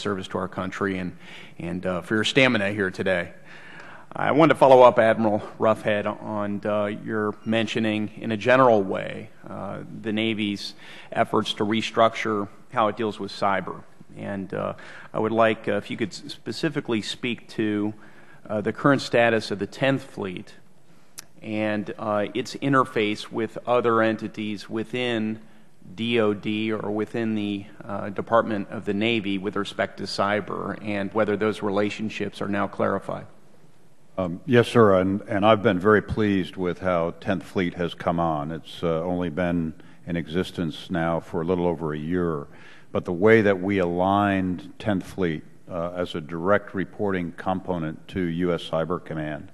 service to our country and for your stamina here today. I wanted to follow up, Admiral Roughead, on your mentioning in a general way the Navy's efforts to restructure how it deals with cyber. And I would like if you could specifically speak to the current status of the 10th Fleet and its interface with other entities within DOD or within the Department of the Navy with respect to cyber, and whether those relationships are now clarified. Yes, sir, and I've been very pleased with how 10th Fleet has come on. It's only been in existence now for a little over a year, but the way that we aligned 10th Fleet as a direct reporting component to U.S. Cyber Command,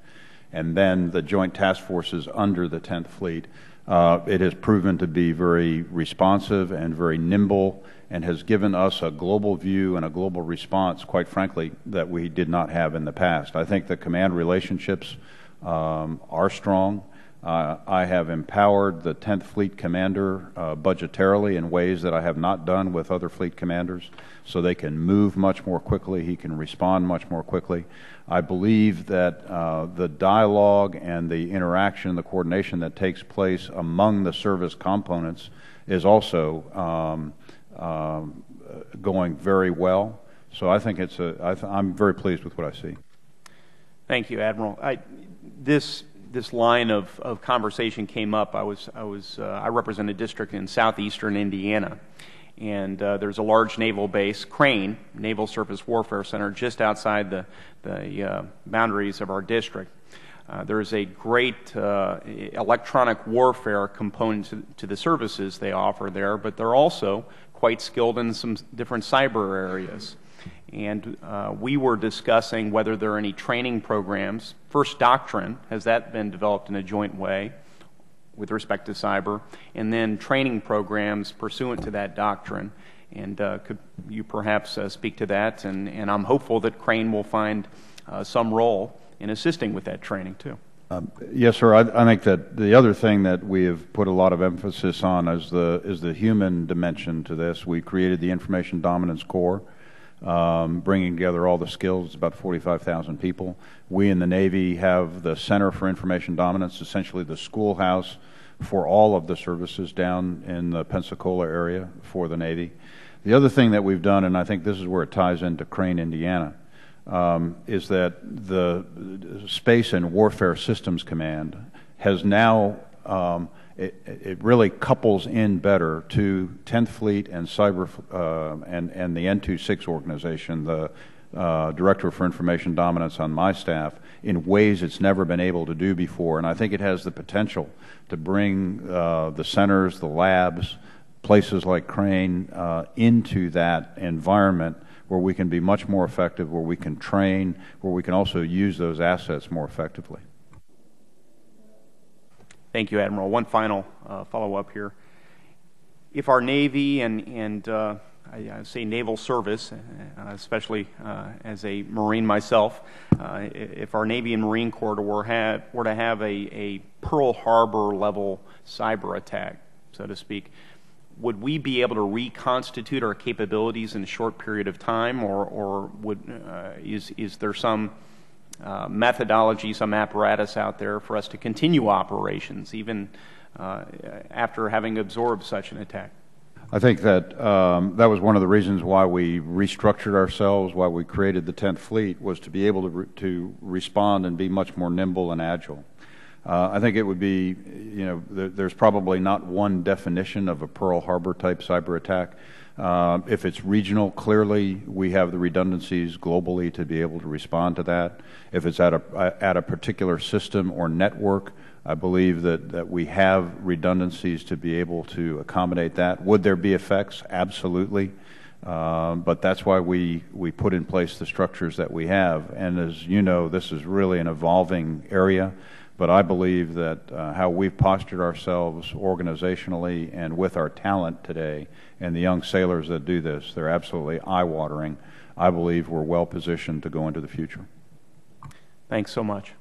and then the joint task forces under the 10th Fleet, it has proven to be very responsive and very nimble, and has given us a global view and a global response, quite frankly, that we did not have in the past. I think the command relationships are strong. I have empowered the 10th Fleet commander budgetarily in ways that I have not done with other fleet commanders, so they can move much more quickly, he can respond much more quickly. I believe that the dialogue and the interaction, the coordination that takes place among the service components is also going very well. So I think it's I'm very pleased with what I see. Thank you, Admiral. This line of conversation came up. I represent a district in southeastern Indiana, and there's a large naval base, Crane Naval Surface Warfare Center, just outside the boundaries of our district. There is a great electronic warfare component to the services they offer there, but they're also quite skilled in some different cyber areas. And we were discussing whether there are any training programs. First, doctrine, has that been developed in a joint way with respect to cyber? And then training programs pursuant to that doctrine. And could you perhaps speak to that? And I'm hopeful that Crane will find some role in assisting with that training, too. Yes, sir. I think that the other thing that we have put a lot of emphasis on is the human dimension to this. We created the Information Dominance Corps, bringing together all the skills. It's about 45,000 people. We in the Navy have the Center for Information Dominance, essentially the schoolhouse for all of the services down in the Pensacola area for the Navy. The other thing that we've done, and I think this is where it ties into Crane, Indiana, is that the Space and Warfare Systems Command has now, it really couples in better to 10th Fleet and Cyber and the N26 organization, the Director for Information Dominance on my staff, in ways it's never been able to do before. And I think it has the potential to bring the centers, the labs, places like Crane into that environment where we can be much more effective, where we can train, where we can also use those assets more effectively. Thank you, Admiral. One final follow-up here. If our Navy and I say naval service, especially as a Marine myself, if our Navy and Marine Corps were to have a Pearl Harbor level cyber attack, so to speak, would we be able to reconstitute our capabilities in a short period of time, or is there some methodology, some apparatus out there for us to continue operations even after having absorbed such an attack? I think that that was one of the reasons why we restructured ourselves, why we created the 10th Fleet, was to be able to respond and be much more nimble and agile. I think it would be, there's probably not one definition of a Pearl Harbor type cyber attack. If it's regional, clearly we have the redundancies globally to be able to respond to that. If it's at a particular system or network, I believe that we have redundancies to be able to accommodate that. Would there be effects? Absolutely. But that's why we put in place the structures that we have. And as you know, this is really an evolving area. But I believe that how we've postured ourselves organizationally and with our talent today and the young sailors that do this, they're absolutely eye-watering. I believe we're well positioned to go into the future. Thanks so much.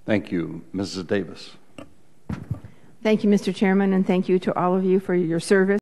Thank you. Mrs. Davis. Thank you, Mr. Chairman, and thank you to all of you for your service.